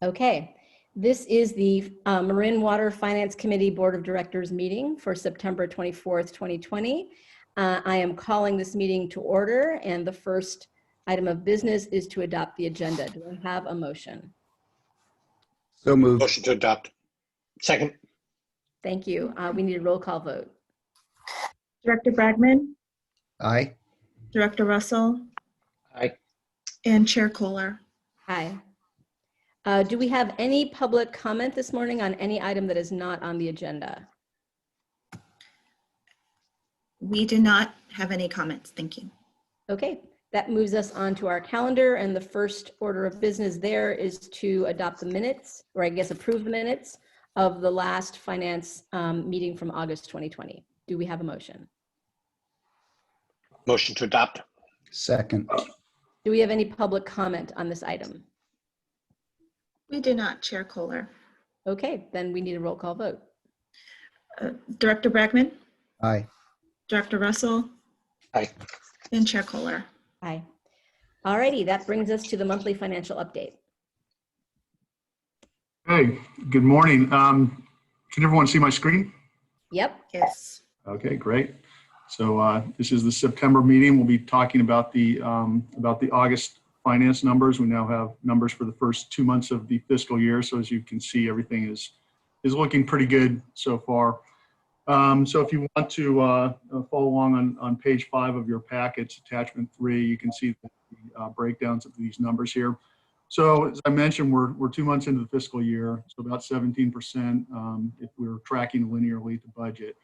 Okay, this is the Marin Water Finance Committee Board of Directors meeting for September 24th, 2020. I am calling this meeting to order, and the first item of business is to adopt the agenda. Do I have a motion? So moved. Motion to adopt. Second. Thank you. We need a roll call vote. Director Bragman, Aye. Director Russell, Aye. and Chair Kohler. Aye. Do we have any public comment this morning on any item that is not on the agenda? We do not have any comments. Thank you. Okay, that moves us on to our calendar, and the first order of business there is to adopt the minutes, or I guess approve the minutes of the last finance meeting from August 2020. Do we have a motion? Motion to adopt. Second. Do we have any public comment on this item? We do not, Chair Kohler. Okay, then we need a roll call vote. Director Bragman, Aye. Director Russell, Aye. and Chair Kohler. Aye. All righty, that brings us to the monthly financial update. Hey, good morning. Can everyone see my screen? Yep. Yes. Okay, great. So this is the September meeting. We'll be talking about the August finance numbers. We now have numbers for the first 2 months of the fiscal year. So as you can see, everything is looking pretty good so far. So if you want to follow along on page 5 of your packets, attachment 3, you can see the breakdowns of these numbers here. So as I mentioned, we're 2 months into the fiscal year, so about 17% if we're tracking linearly to budget.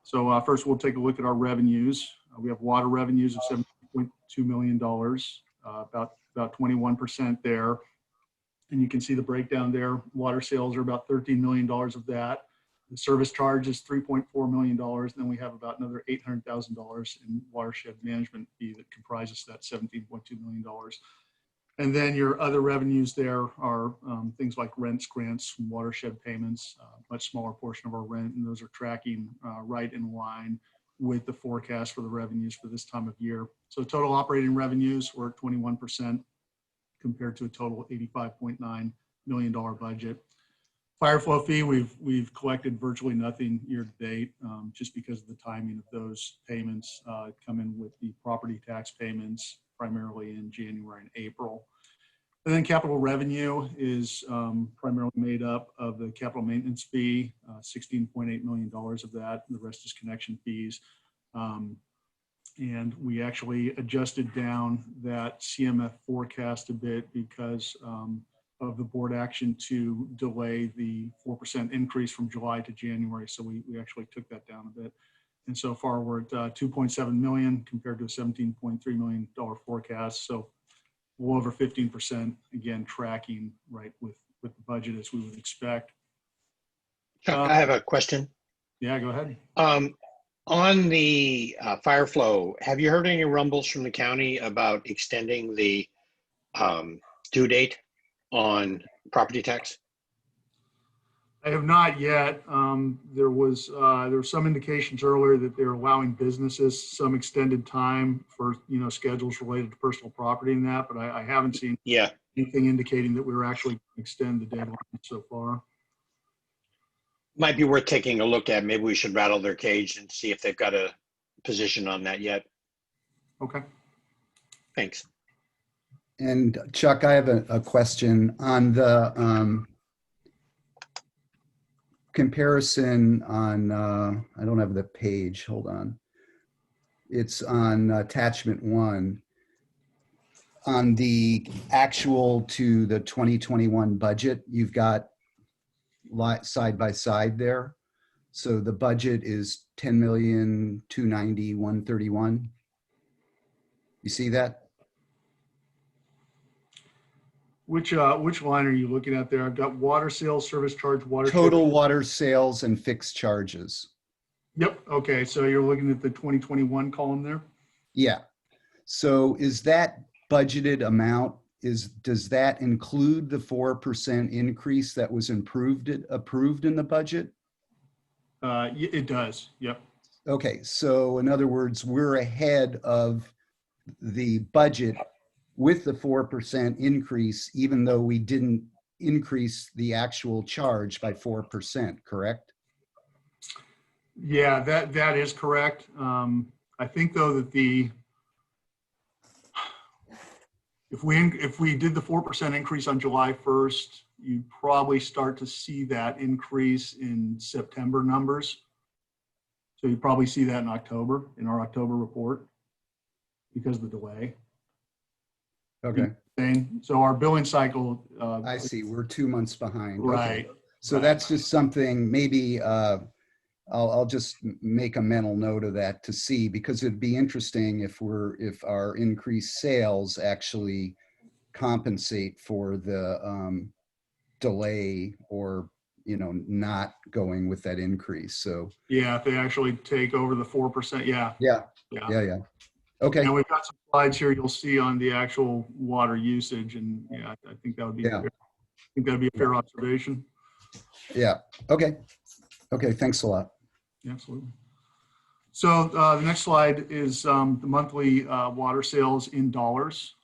So first we'll take a look at our revenues. We have water revenues of $7.2 million, about 21% there. And you can see the breakdown there. Water sales are about $13 million of that. The service charge is $3.4 million. And then we have about another $800,000 in watershed management fee that comprises that $17.2 million. And then your other revenues there are things like rents, grants, watershed payments, much smaller portion of our rent, and those are tracking right in line with the forecast for the revenues for this time of year. So total operating revenues were at 21% compared to a total $85.9 million budget. Fire flow fee, we've collected virtually nothing year to date, just because of the timing of those payments come in with the property tax payments primarily in January and April. And then capital revenue is primarily made up of the capital maintenance fee, $16.8 million of that. The rest is connection fees. And we actually adjusted down that CMF forecast a bit because of the board action to delay the 4% increase from July to January. So we actually took that down a bit. And so far we're at 2.7 million compared to a $17.3 million forecast. So a little over 15%, again, tracking right with the budget as we would expect. Chuck, I have a question. Yeah, go ahead. On the fire flow, have you heard any rumbles from the county about extending the due date on property tax? I have not yet. There was some indications earlier that they're allowing businesses some extended time for schedules related to personal property and that, but I haven't seen anything indicating that we were actually going to extend the deadline so far. Might be worth taking a look at. Maybe we should rattle their cage and see if they've got a position on that yet. Okay. Thanks. And Chuck, I have a question on the comparison on, I don't have the page, hold on. It's on attachment 1. On the actual to the 2021 budget, you've got side by side there. So the budget is 10,290,131. You see that? Which line are you looking at there? I've got water sales, service charge, water. Total water sales and fixed charges. Yep. Okay. So you're looking at the 2021 column there? Yeah. So is that budgeted amount, does that include the 4% increase that was approved in the budget? It does. Yep. Okay. So in other words, we're ahead of the budget with the 4% increase, even though we didn't increase the actual charge by 4%, correct? Yeah, that is correct. I think though that if we did the 4% increase on July 1st, you'd probably start to see that increase in September numbers. So you probably see that in October, in our October report, because of the delay. Okay, So our billing cycle. I see. We're 2 months behind. Okay. Right. So right. that's just something maybe I'll just make a mental note of that to see, because it'd be interesting if our increased sales actually compensate for the delay or, not going with that increase. So Yeah, if they actually take over the 4%, yeah. yeah. Okay. And we've got some slides here you'll see on the actual water usage, and yeah, I think that would be Yeah. fair. I think that'd be a fair observation. Yeah. Okay. Thanks a lot. Absolutely. So the next slide is the monthly water sales in dollars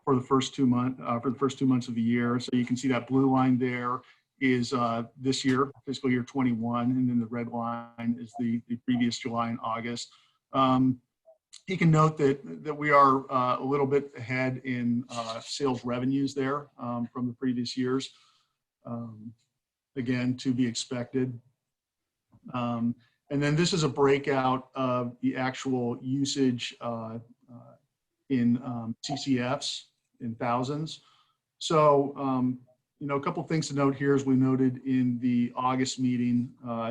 for the first 2 months of the year. So you can see that blue line there is this year, fiscal year 21, and then the red line is the previous July and August. You can note that we are a little bit ahead in sales revenues there from the previous years. Again, to be expected. And then this is a breakout of the actual usage in CCFs in thousands. So, a couple of things to note here, as we noted in the August meeting,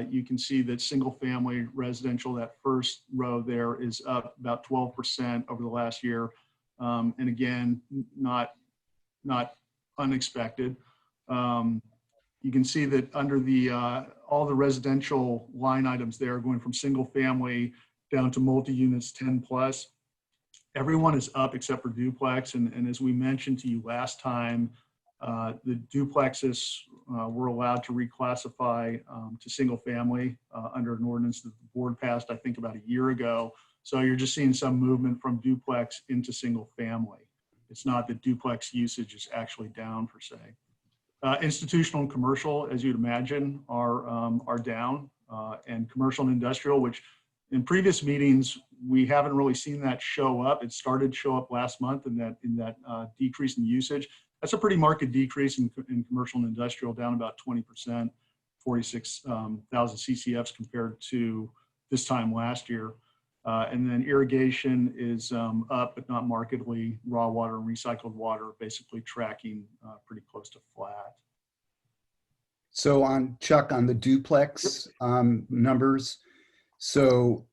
you can see that single family residential, that first row there, is up about 12% over the last year. And again, not unexpected. You can see that under the all the residential line items there, going from single family down to multi-units 10 plus, everyone is up except for duplex. And as we mentioned to you last time, the duplexes were allowed to reclassify to single family under an ordinance that the board passed, I think, about a year ago. So you're just seeing some movement from duplex into single family. It's not that duplex usage is actually down per se. Institutional and commercial, as you'd imagine, are down, and commercial and industrial, which in previous meetings we haven't really seen that show up. It started to show up last month in that decrease in usage. That's a pretty marked decrease in commercial and industrial, down about 20%, 46,000 CCFs compared to this time last year. And then irrigation is up, but not markedly. Raw water and recycled water basically tracking pretty close to flat. So Chuck, on the duplex numbers, so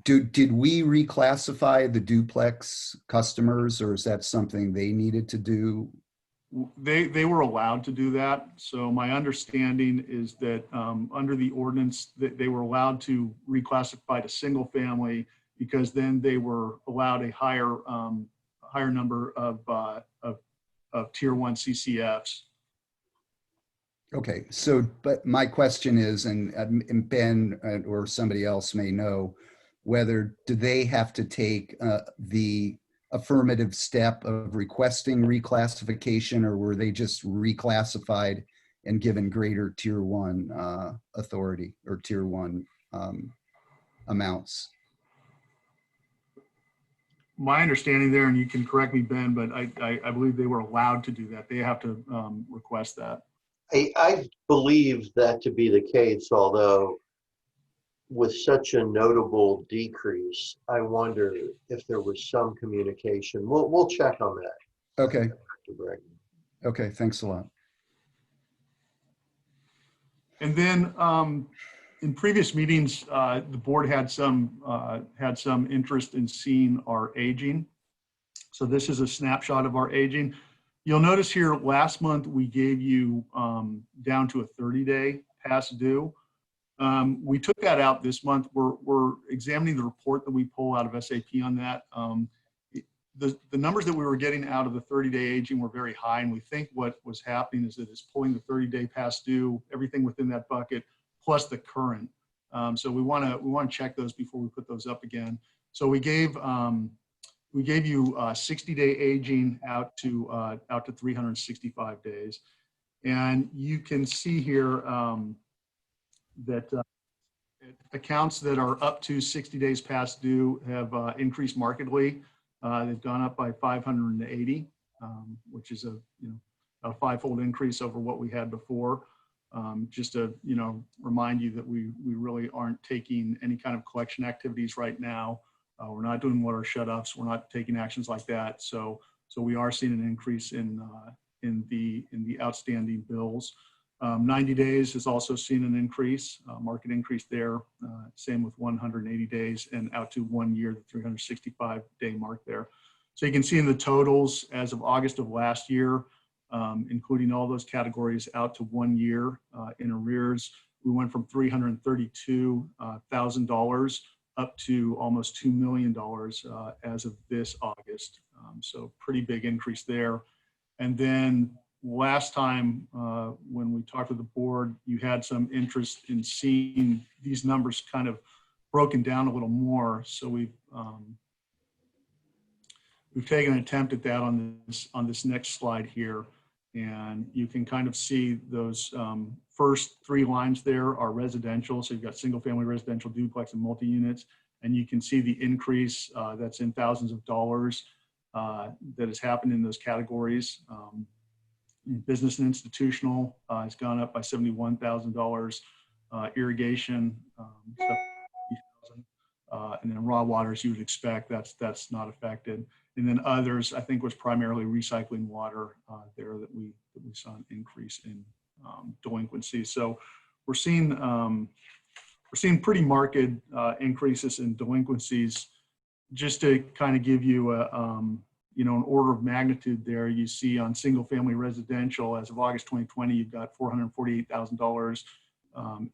did we reclassify the duplex customers, or is that something they needed to do? They were allowed to do that. So my understanding is that under the ordinance that they were allowed to reclassify to single family, because then they were allowed a higher number of tier 1 CCFs. Okay, so but my question is, and Ben or somebody else may know, whether do they have to take the affirmative step of requesting reclassification, or were they just reclassified and given greater tier 1 authority or tier 1 amounts? My understanding there, and you can correct me, Ben, but I believe they were allowed to do that. They have to request that. I believe that to be the case, although with such a notable decrease, I wonder if there was some communication. We'll check on that. Okay. Okay, thanks a lot. And then in previous meetings, the board had some interest in seeing our aging. So this is a snapshot of our aging. You'll notice here last month we gave you down to a 30-day past due. We took that out this month. We're examining the report that we pull out of SAP on that. The numbers that we were getting out of the 30-day aging were very high, and we think what was happening is that it's pulling the 30-day past due, everything within that bucket, plus the current. So we want to check those before we put those up again. So we gave we gave you 60-day aging out to 365 days. And you can see here that accounts that are up to 60 days past due have increased markedly. They've gone up by 580, which is a five-fold increase over what we had before. Just to remind you that we really aren't taking any kind of collection activities right now. We're not doing water shutoffs. We're not taking actions like that. So we are seeing an increase in the outstanding bills. 90 days has also seen an increase, market increase there. Same with 180 days and out to 1 year, the 365-day mark there. So you can see in the totals as of August of last year, including all those categories out to 1 year in arrears, we went from $332,000 up to almost $2 million as of this August. So pretty big increase there. And then last time when we talked to the board, you had some interest in seeing these numbers kind of broken down a little more. So we've taken an attempt at that on this next slide here. And you can kind of see those first three lines there are residential. So you've got single family residential, duplex, and multi-units. And you can see the increase that's in thousands of dollars that has happened in those categories. Business and institutional has gone up by $71,000. Irrigation, $70,000. And then raw water, as you would expect, that's not affected. And then others, I think, was primarily recycling water there that we saw an increase in delinquency. So we're seeing pretty marked increases in delinquencies. Just to kind of give you an order of magnitude there, you see on single family residential as of August 2020, you've got $448,000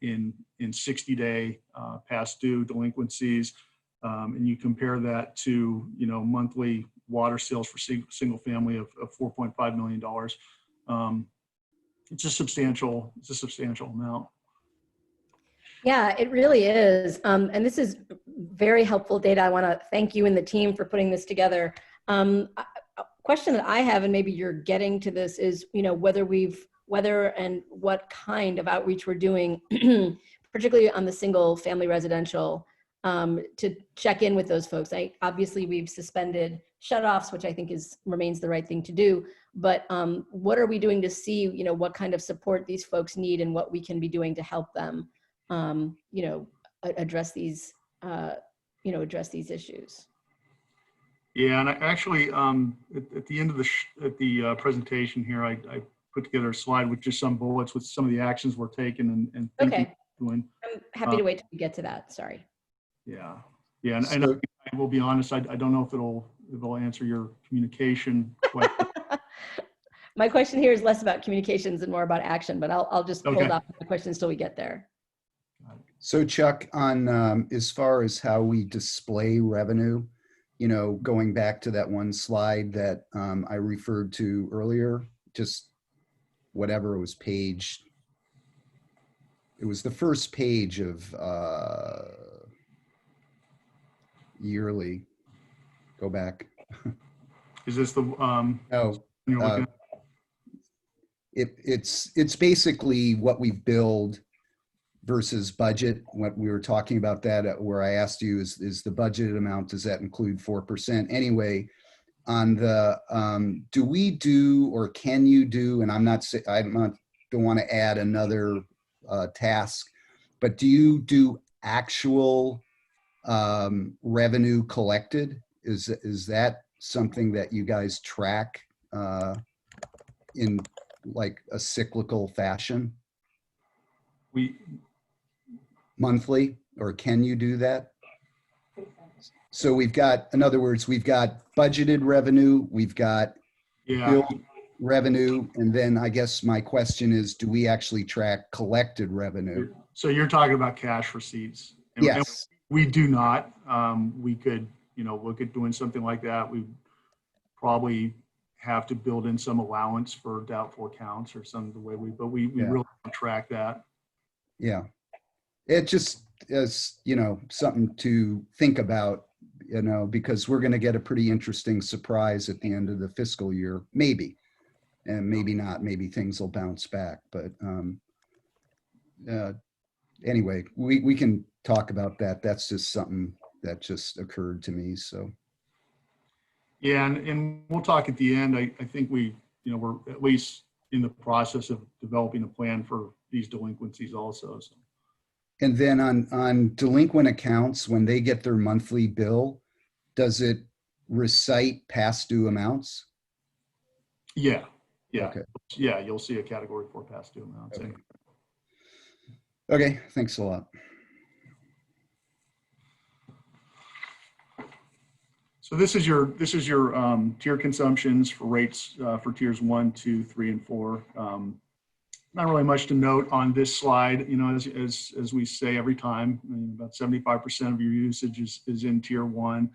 in 60-day past due delinquencies. And you compare that to, monthly water sales for single family of $4.5 million. It's a substantial amount. Yeah, it really is. And this is very helpful data. I want to thank you and the team for putting this together. A question that I have, and maybe you're getting to this, is whether and what kind of outreach we're doing, particularly on the single family residential, to check in with those folks. Obviously we've suspended shutoffs, which I think remains the right thing to do. But what are we doing to see, what kind of support these folks need and what we can be doing to help them, address these issues? Yeah, and I actually, at the end of the presentation here, I put together a slide with just some bullets with some of the actions we're taking and thinking. Okay. I'm happy to wait till we get to that. Sorry. Yeah, and I will be honest, I don't know if it'll answer your communication question. My question here is less about communications and more about action, but I'll just hold off the questions till we get there. So Chuck, on as far as how we display revenue, going back to that one slide that I referred to earlier, just whatever it was it was the first page of yearly. Go back. Is this the No. you're looking at? It's basically what we billed versus budget. What we were talking about that, where I asked you is the budgeted amount, does that include 4%? Anyway, on the do we do or can you do, and don't want to add another task, but do you do actual revenue collected? Is that something that you guys track in like a cyclical fashion? Monthly, or can you do that? So we've got, in other words, we've got budgeted revenue, we've got billed revenue, and then I guess my question is, do we actually track collected revenue? So you're talking about cash receipts? And, Yes. and we do not. We could, look at doing something like that. We probably have to build in some allowance for doubtful accounts or some of the way but we really don't track that. Yeah. It just is, something to think about you know, because we're going to get a pretty interesting surprise at the end of the fiscal year, maybe, and maybe not. Maybe things will bounce back. But anyway, we can talk about that. That's just something that just occurred to me. So. Yeah, and we'll talk at the end. I think we're at least in the process of developing a plan for these delinquencies also. So. And then on delinquent accounts, when they get their monthly bill, does it recite past due amounts? Yeah. Okay. Yeah, you'll see a category for past due amounts. Okay. Okay, thanks a lot. So this is your tier consumptions for rates for tiers 1, 2, 3, and 4. Not really much to note on this slide. You know, as we say every time, I mean, about 75% of your usage is in tier 1.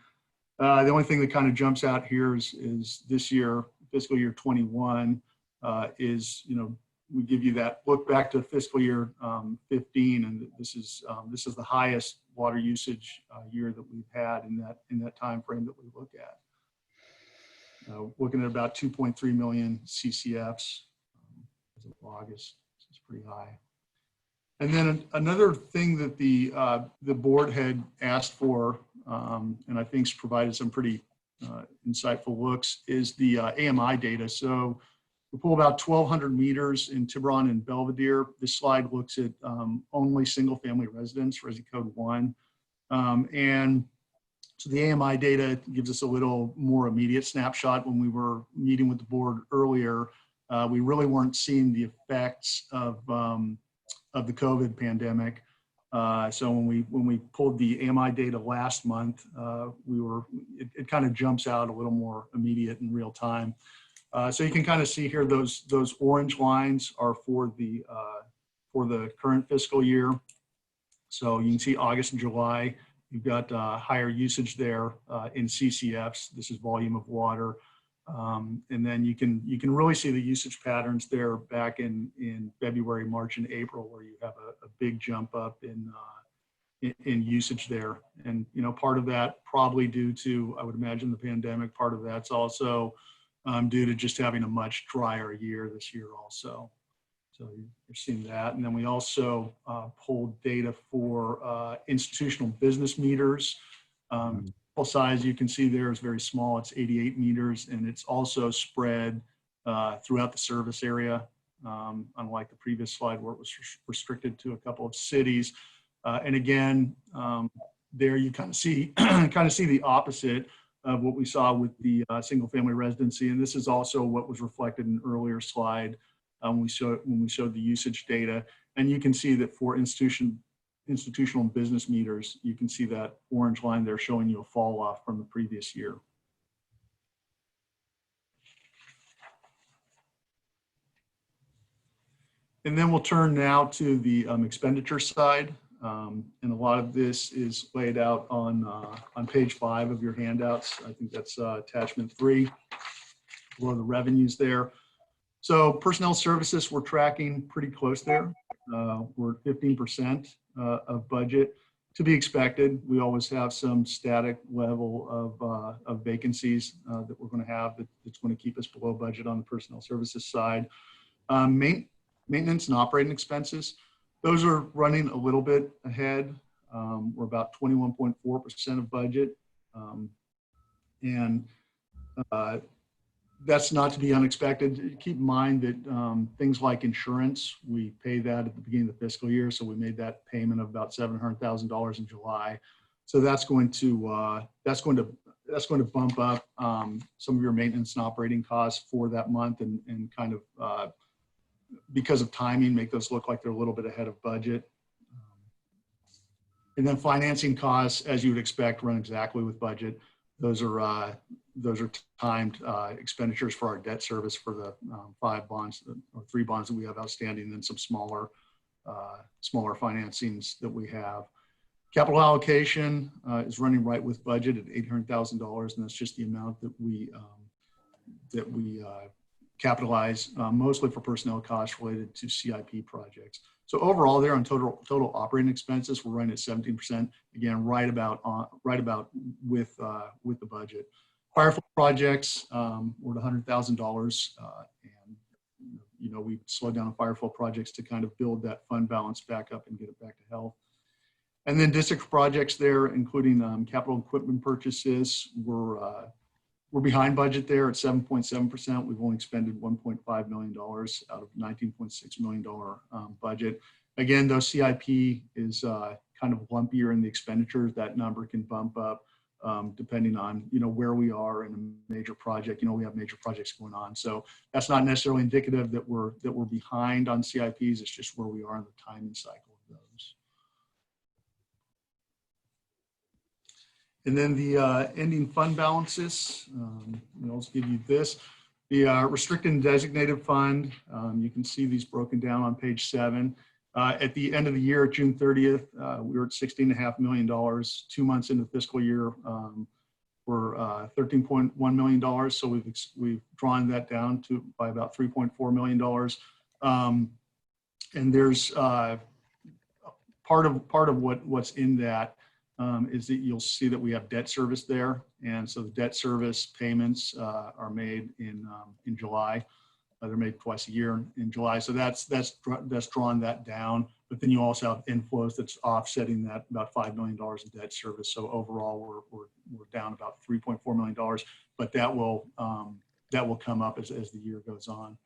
The only thing that kind of jumps out here is this year, fiscal year 21, is, you know, we give you that look back to fiscal year 15, and this is the highest water usage year that we've had in that time frame that we look at. Looking at about 2.3 million CCFs as of August. This is pretty high. And then another thing that the board had asked for, and I think's provided some pretty insightful looks, is the AMI data. So we pull about 1,200 meters in Tiburon and Belvedere. This slide looks at only single-family residents, Resi Code 1. And so the AMI data gives us a little more immediate snapshot. When we were meeting with the board earlier, we really weren't seeing the effects of the COVID pandemic. So when we pulled the AMI data last month, it kind of jumps out a little more immediate in real time. So you can kind of see here those orange lines are for the current fiscal year. So you can see August and July, you've got higher usage there in CCFs. This is volume of water. And then you can really see the usage patterns there back in February, March, and April, where you have a big jump up in usage there. And, you know, part of that probably due to, I would imagine, the pandemic. Part of that's also due to just having a much drier year this year also. So you're seeing that. And then we also pulled data for institutional business meters. Size you can see there is very small. It's 88 meters, and it's also spread throughout the service area, unlike the previous slide where it was restricted to a couple of cities. And again, there you kind of see the opposite of what we saw with the single-family residency, and this is also what was reflected in an earlier slide when we showed the usage data. And you can see that for institutional and business meters, you can see that orange line there showing you a fall off from the previous year. And then we'll turn now to the expenditure side. And a lot of this is laid out on page 5 of your handouts. I think that's attachment 3, below the revenues there. So personnel services, we're tracking pretty close there. We're at 15% of budget. To be expected, we always have some static level of vacancies that we're going to have that's going to keep us below budget on the personnel services side. Maintenance and operating expenses, those are running a little bit ahead. We're about 21.4% of budget. And that's not to be unexpected. Keep in mind that things like insurance, we pay that at the beginning of the fiscal year. So we made that payment of about $700,000 in July. So that's going to bump up some of your maintenance and operating costs for that month, and kind of because of timing, make those look like they're a little bit ahead of budget. And then financing costs, as you would expect, run exactly with budget. Those are timed expenditures for our debt service for the 5 bonds or 3 bonds that we have outstanding, and then some smaller financings that we have. Capital allocation is running right with budget at $800,000, and that's just the amount that we capitalized mostly for personnel costs related to CIP projects. So overall, there on total operating expenses, we're running at 17%. Again, right about with the budget. Firefly projects, we're at $100,000, and we slowed down on firefly projects to kind of build that fund balance back up and get it back to health. And then district projects there, including capital equipment purchases, we're behind budget there at 7.7%. We've only expended $1.5 million out of $19.6 million budget. Again, though CIP is kind of lumpier in the expenditures, that number can bump up depending on where we are in a major project. We have major projects going on, so that's not necessarily indicative that we're behind on CIPs. It's just where we are in the timing cycle of those. And then the ending fund balances, I'll just give you this. The restricted and designated fund, you can see these broken down on page 7. At the end of the year, June 30th, we were at $16.5 million. 2 months into the fiscal year, we're $13.1 million. So we've drawn that down by about $3.4 million. And there's part of what's in that is that you'll see that we have debt service there. And so the debt service payments are made in July. They're made twice a year in July. So that's drawn that down. But then you also have inflows that's offsetting that, about $5 million in debt service. So overall, we're down about $3.4 million. But that will come up as the year goes on.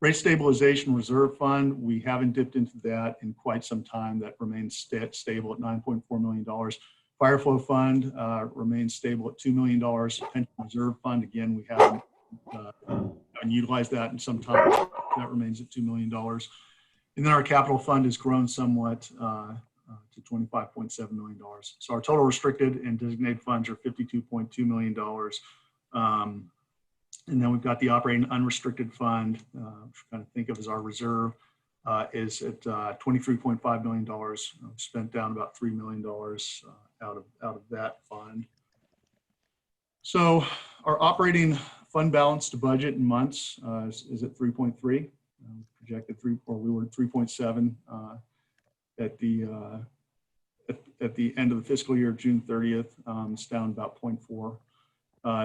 Rate stabilization reserve fund, we haven't dipped into that in quite some time. That remains stable at $9.4 million. Fireflow fund remains stable at $2 million. Pension reserve fund, again, we haven't utilized that in some time. That remains at $2 million. And then our capital fund has grown somewhat to $25.7 million. So our total restricted and designated funds are $52.2 million. And then we've got the operating unrestricted fund, which we kind of think of as our reserve, is at $23.5 million. Spent down about $3 million out of that fund. So our operating fund balance to budget in months is at 3.3. Projected 3, or we were at 3.7 at the end of the fiscal year, June 30th. It's down about 0.4.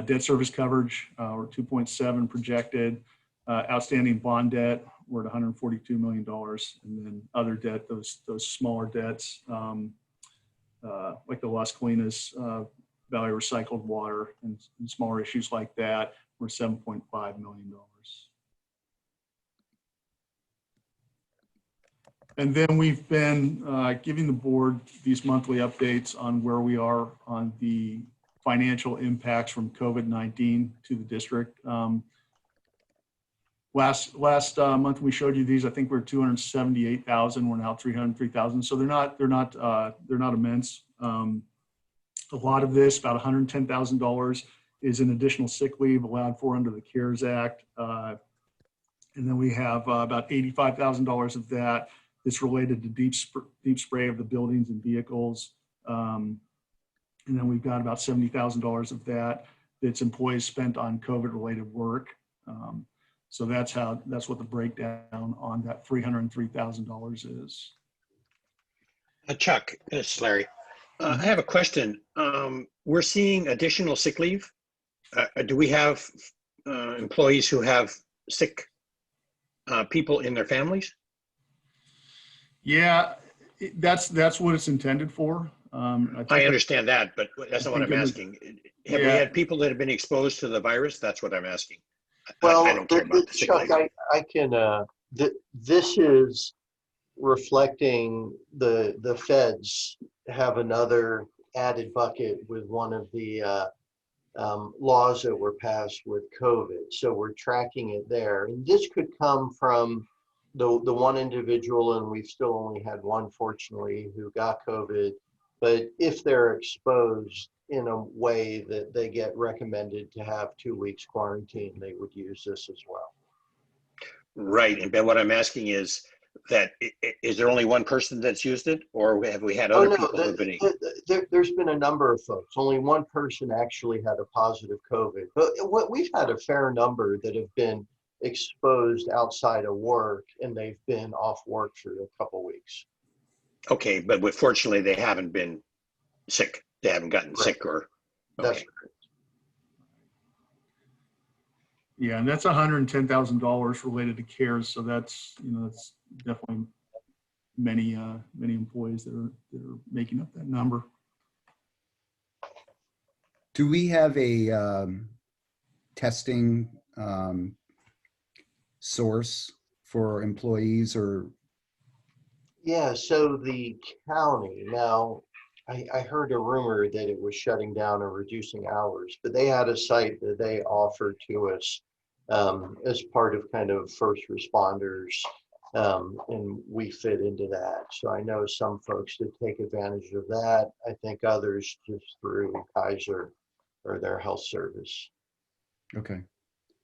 Debt service coverage, we're 2.7 projected. Outstanding bond debt, we're at $142 million. And then other debt, those smaller debts, like the Las Colinas Valley Recycled Water and smaller issues like that, we're $7.5 million. And then we've been giving the board these monthly updates on where we are on the financial impacts from COVID-19 to the district. Last month we showed you these. I think we're 278,000. We're now 303,000. So they're not immense. A lot of this, about $110,000, is an additional sick leave allowed for under the CARES Act, and then we have about $85,000 of that that's related to deep spray of the buildings and vehicles. And then we've got about $70,000 of that's employees spent on COVID-related work. So that's what the breakdown on that $303,000 is. Chuck, it's Larry. I have a question. We're seeing additional sick leave. Do we have employees who have sick people in their families? Yeah, that's what it's intended for. I understand that, but that's not what I'm asking. Have we had people that have been exposed to the virus? That's what I'm asking. Well, I don't care about the sick Chuck, leave. I can, this is reflecting the feds have another added bucket with one of the laws that were passed with COVID. So we're tracking it there. And this could come from the one individual, and we've still only had one, fortunately, who got COVID. But if they're exposed in a way that they get recommended to have 2 weeks quarantine, they would use this as well. Right. And Ben, what I'm asking is that, is there only one person that's used it, or have we had other people who've been? There's been a number of folks. Only one person actually had a positive COVID. But we've had a fair number that have been exposed outside of work and they've been off work for a couple weeks. Okay, but fortunately, they haven't been sick. They haven't gotten sick or, That's okay. Yeah, and that's $110,000 related to CARES. So that's, that's definitely many employees that are making up that number. Do we have a testing source for employees or? Yeah, so the county, now, I heard a rumor that it was shutting down or reducing hours, but they had a site that they offered to us as part of kind of first responders, and we fit into that. So I know some folks did take advantage of that. I think others just through Kaiser or their health service. Okay.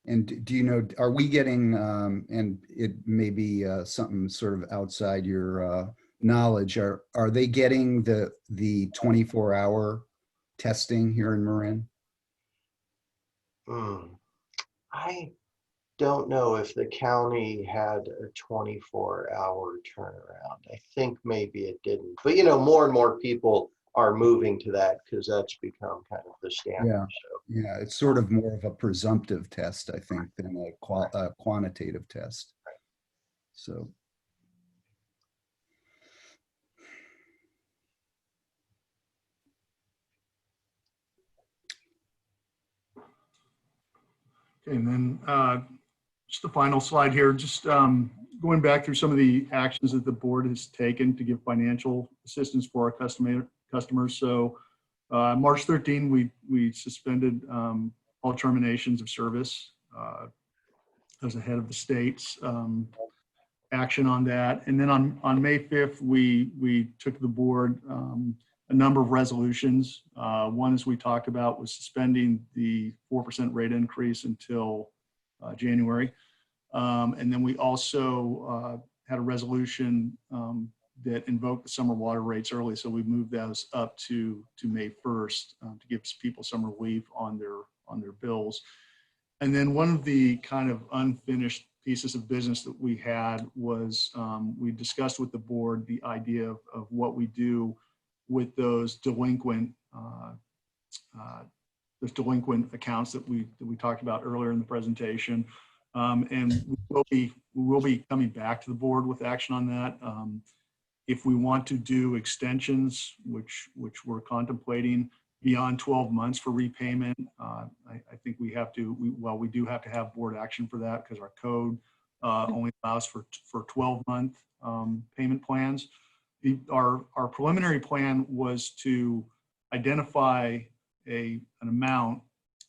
And do you know, are we getting, and it may be something sort of outside your knowledge, are they getting the 24-hour testing here in Marin? I don't know if the county had a 24-hour turnaround. I think maybe it didn't. But, more and more people are moving to that because that's become kind of the standard. Yeah. So. Yeah, it's sort of more of a presumptive test, I think, than a quantitative test. So. Okay, and then just the final slide here, just going back through some of the actions that the board has taken to give financial assistance for our customers. So March 13, we suspended all terminations of service as a head of the state's action on that. And then on May 5th, we took to the board a number of resolutions. One, as we talked about, was suspending the 4% rate increase until January. And then we also had a resolution that invoked the summer water rates early. So we moved those up to May 1st to give people some relief on their bills. And then one of the kind of unfinished pieces of business that we had was we discussed with the board the idea of what we do with those delinquent accounts that we talked about earlier in the presentation. And we will be coming back to the board with action on that. If we want to do extensions, which we're contemplating beyond 12 months for repayment, I think we do have to have board action for that because our code only allows for 12-month payment plans. Our preliminary plan was to identify an amount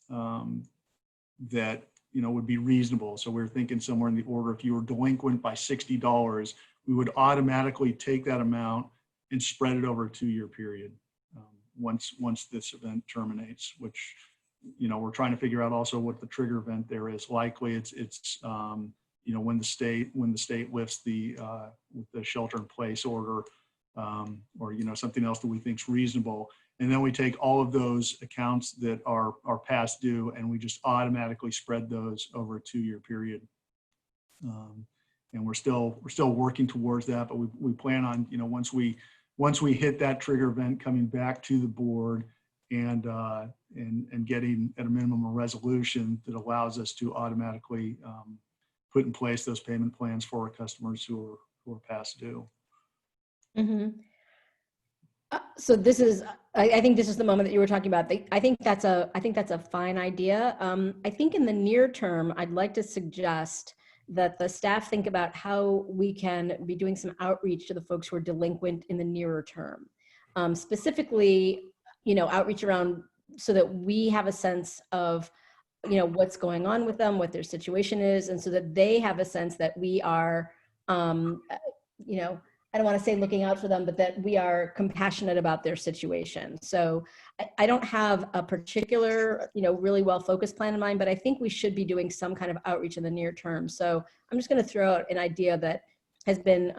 that would be reasonable. So we were thinking somewhere in the order, if you were delinquent by $60, we would automatically take that amount and spread it over a 2-year period once this event terminates, which we're trying to figure out also what the trigger event there is. Likely it's when the state lifts the shelter in place order, or something else that we think is reasonable. And then we take all of those accounts that are past due and we just automatically spread those over a 2-year period. And we're still working towards that, but we plan on, once we hit that trigger event, coming back to the board and getting at a minimum a resolution that allows us to automatically put in place those payment plans for our customers who are past due. Mm-hmm. So this is, I think this is the moment that you were talking about. I think that's a fine idea. I think in the near term, I'd like to suggest that the staff think about how we can be doing some outreach to the folks who are delinquent in the nearer term. Specifically, outreach around so that we have a sense of, what's going on with them, what their situation is, and so that they have a sense that we are, I don't want to say looking out for them, but that we are compassionate about their situation. So I don't have a particular, really well-focused plan in mind, but I think we should be doing some kind of outreach in the near term. So I'm just going to throw out an idea that has been,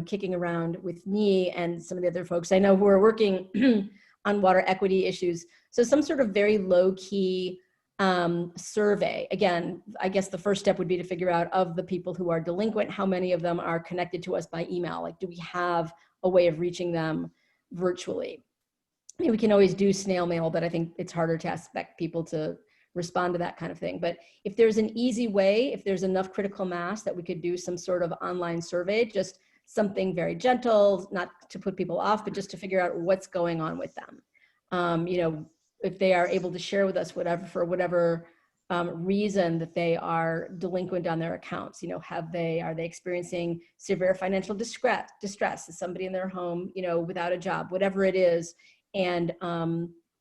kicking around with me and some of the other folks I know who are working on water equity issues. So some sort of very low-key survey. Again, I guess the first step would be to figure out, of the people who are delinquent, how many of them are connected to us by email? Like, do we have a way of reaching them virtually? I mean, we can always do snail mail, but I think it's harder to expect people to respond to that kind of thing. But if there's an easy way, if there's enough critical mass that we could do some sort of online survey, just something very gentle, not to put people off, but just to figure out what's going on with them. You know, if they are able to share with us whatever, for whatever reason that they are delinquent on their accounts, you know, are they experiencing severe financial distress? Is somebody in their home, you know, without a job, whatever it is. And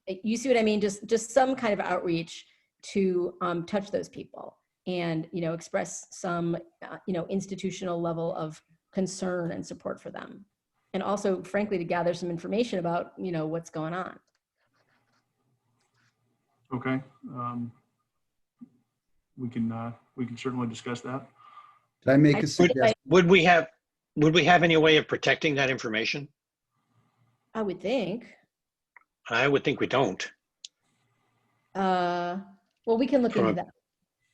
you see what I mean? Just some kind of outreach to touch those people and, you know, express some, you know, institutional level of concern and support for them. And also, frankly, to gather some information about, you know, what's going on. Okay. We can certainly discuss that. Did I make I- a suggestion? Would we have any way of protecting that information? I would think. I would think we don't, Well, we can look From into a- that.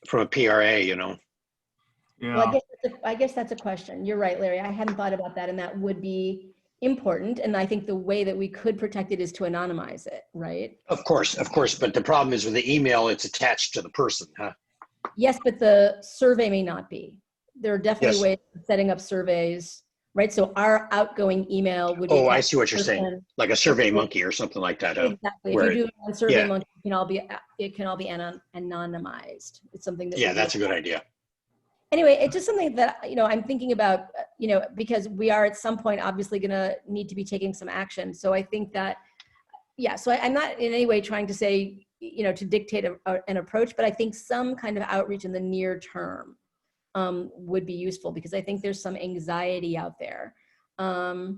from a PRA, you know. Well, Yeah. I guess that's a question. You're right, Larry. I hadn't thought about that, and that would be important. And I think the way that we could protect it is to anonymize it, right? Of course. But the problem is with the email, it's attached to the person, huh? Yes, but the survey may not be. There are definitely Yes. ways of setting up surveys, right? So our outgoing email would be. Oh, I attached see what to you're the saying. person. Like a Survey Monkey or something like that, huh? Exactly. If Where you do it on Survey yeah. Monkey, it can all be anonymized. It's something that. Yeah, would be that's a good idea. Anyway, it's just something that, you know, I'm thinking about, you know, because we are at some point obviously going to need to be taking some action. So I think that, yeah, so I'm not in any way trying to say, you know, to dictate an approach, but I think some kind of outreach in the near term would be useful, because I think there's some anxiety out there. You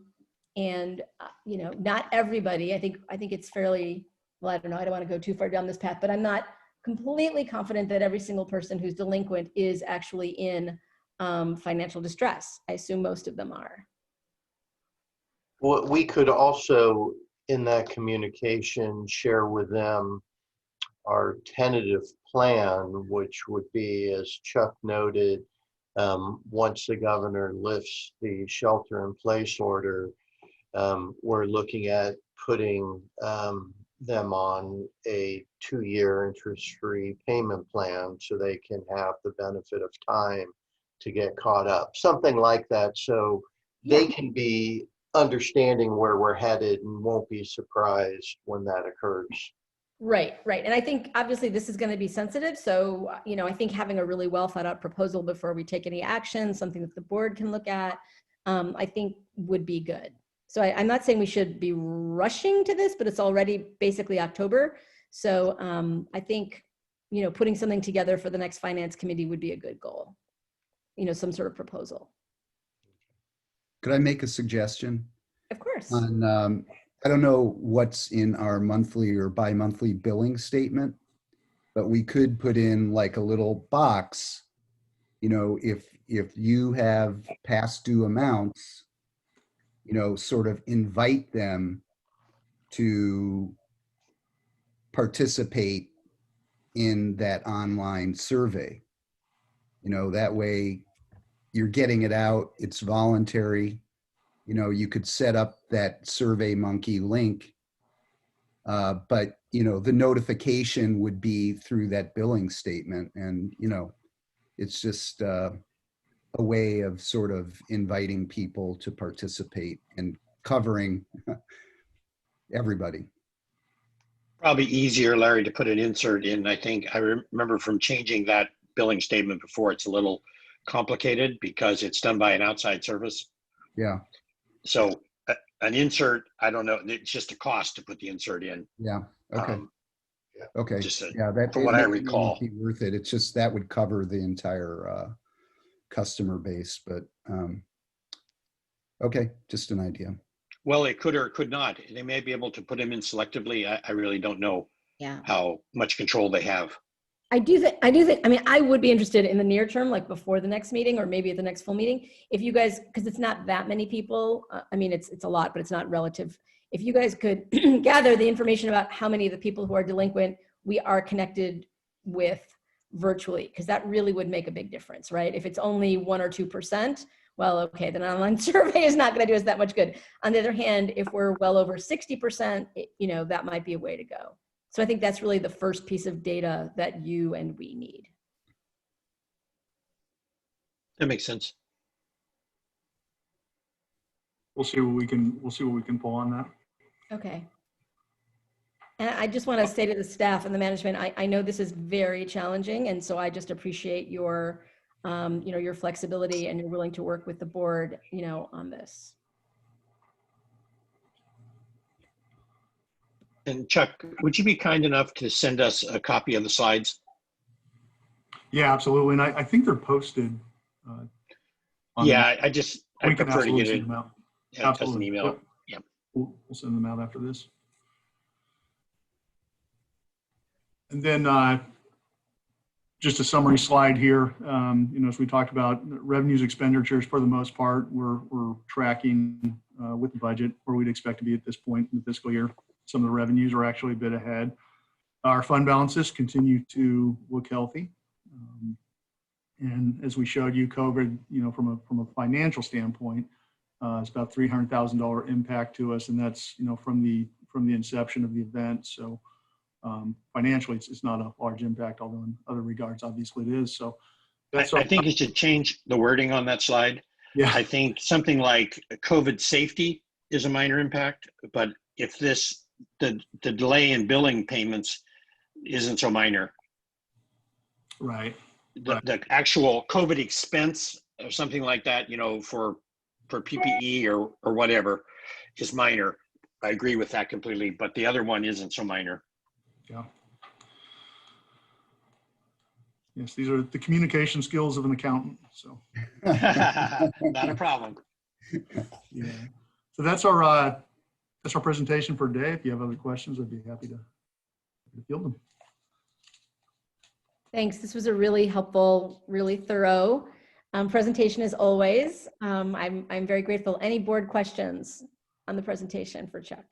know, not everybody, I think it's fairly, well, I don't know, I don't want to go too far down this path, but I'm not completely confident that every single person who's delinquent is actually in financial distress. I assume most of them are. What we could also, in that communication, share with them our tentative plan, which would be, as Chuck noted, once the governor lifts the shelter-in-place order, we're looking at putting them on a 2-year interest-free payment plan so they can have the benefit of time to get caught up, something like that, so they can be understanding where we're headed and won't be surprised when that occurs. Right. And I think obviously this is going to be sensitive. So, you know, I think having a really well thought out proposal before we take any action, something that the board can look at, I think would be good. So I'm not saying we should be rushing to this, but it's already basically October. So I think, you know, putting something together for the next finance committee would be a good goal. You know, some sort of proposal. Could I make a suggestion? Of course. On, I don't know what's in our monthly or bi-monthly billing statement, but we could put in like a little box, you know, if you have past due amounts, you know, sort of invite them to participate in that online survey. You know, that way you're getting it out, it's voluntary. You know, you could set up that Survey Monkey link, but, you know, the notification would be through that billing statement. And, you know, it's just a way of sort of inviting people to participate and covering everybody. Probably easier, Larry, to put an insert in. I think I remember from changing that billing statement before, it's a little complicated because it's done by an outside service. Yeah, So an insert, I don't know, it's just a cost to put the insert in. yeah, okay, okay. Just Yeah, that, from what I recall. be worth it. It's just that would cover the entire customer base, but okay, just an idea. Well, it could or it could not. They may be able to put them in selectively. I really don't know Yeah. how much control they have. I do think, I mean, I would be interested in the near term, like before the next meeting or maybe at the next full meeting, if you guys, because it's not that many people. I mean, it's a lot, but it's not relative. If you guys could gather the information about how many of the people who are delinquent we are connected with virtually, because that really would make a big difference, right? If it's only 1 or 2%, well, okay, then an online survey is not going to do us that much good. On the other hand, if we're well over 60%, that might be a way to go. So I think that's really the first piece of data that you and we need. That makes sense. We'll see what we can pull on that. Okay. And I just want to say to the staff and the management, I know this is very challenging, and so I just appreciate your, your flexibility and you're willing to work with the board, on this. And Chuck, would you be kind enough to send us a copy of the slides? Yeah, absolutely. And I think they're posted. Yeah, I we can prefer to absolutely get send it them out. as an Absolutely. email. Yep. Yeah. We'll send them out after this. And then just a summary slide here. As we talked about, revenues, expenditures, for the most part, we're tracking with the budget where we'd expect to be at this point in the fiscal year. Some of the revenues are actually a bit ahead. Our fund balances continue to look healthy. And as we showed you, COVID, from a financial standpoint, it's about $300,000 impact to us, and that's from the inception of the event. So financially, it's not a large impact, although in other regards, obviously it is. So that's I think you should change the wording on that slide. yeah, I think something like COVID safety is a minor impact, but if the delay in billing payments isn't so minor. right. The actual COVID expense or something like that, for PPE or whatever is minor. I agree with that completely, but the other one isn't so minor. Yeah. Yes, these are the communication skills of an accountant. So Not a problem. yeah. So that's our presentation for today. If you have other questions, I'd be happy to field them. Thanks. This was a really helpful, really thorough presentation as always. I'm very grateful. Any board questions on the presentation for Chuck?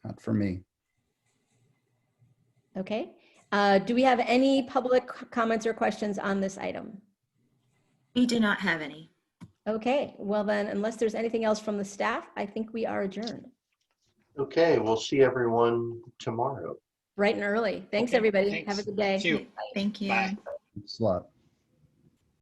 Not for me. Okay. Do we have any public comments or questions on this item? We do not have any. Okay. Well then, unless there's anything else from the staff, I think we are adjourned. Okay, we'll see everyone tomorrow. Bright and early. Thanks, Okay, everybody. thanks. Have a good day. See you. Thank you. Bye. Thanks a lot.